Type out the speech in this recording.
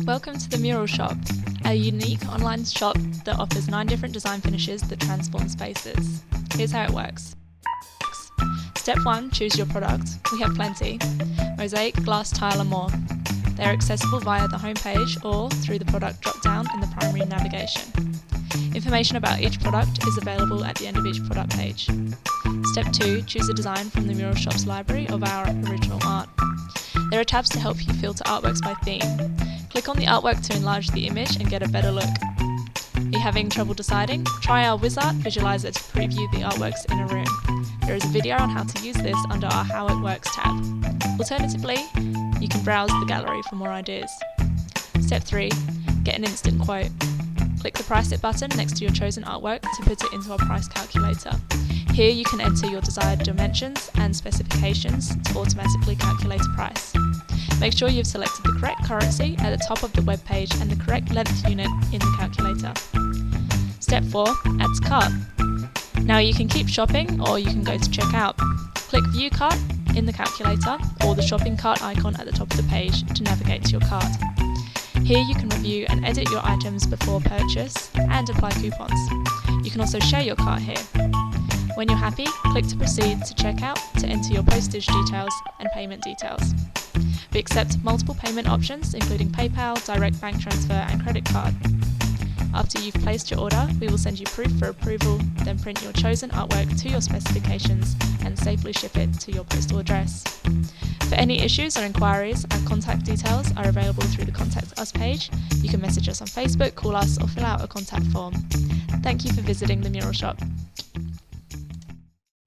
Welcome to the Mural Shop, a unique online shop that offers 9 different design finishes that transform spaces. Here's how it works. Step 1, choose your product. We have plenty: mosaic, glass, tile and more. They are accessible via the homepage or through the product drop-down in the primary navigation. Information about each product is available at the end of each product page. Step 2, choose a design from the Mural Shop's library of our original art. There are tabs to help you filter artworks by theme. Click on the artwork to enlarge the image and get a better look. Are you having trouble deciding? Try our WizArt visualizer to preview the artworks in a room. There is a video on how to use this under our How It Works tab. Alternatively, you can browse the gallery for more ideas. Step 3, get an instant quote. Click the Price It button next to your chosen artwork to put it into our price calculator. Here you can enter your desired dimensions and specifications to automatically calculate a price. Make sure you've selected the correct currency at the top of the web page and the correct length unit in the calculator. Step 4, add to cart. Now you can keep shopping or you can go to checkout. Click View Cart in the calculator or the shopping cart icon at the top of the page to navigate to your cart. Here you can review and edit your items before purchase and apply coupons. You can also share your cart here. When you're happy, click to proceed to checkout to enter your postage details and payment details. We accept multiple payment options including PayPal, direct bank transfer and credit card. After you've placed your order, we will send you proof for approval, then print your chosen artwork to your specifications and safely ship it to your postal address. For any issues or inquiries, our contact details are available through the Contact Us page. You can message us on Facebook, call us or fill out a contact form. Thank you for visiting the Mural Shop.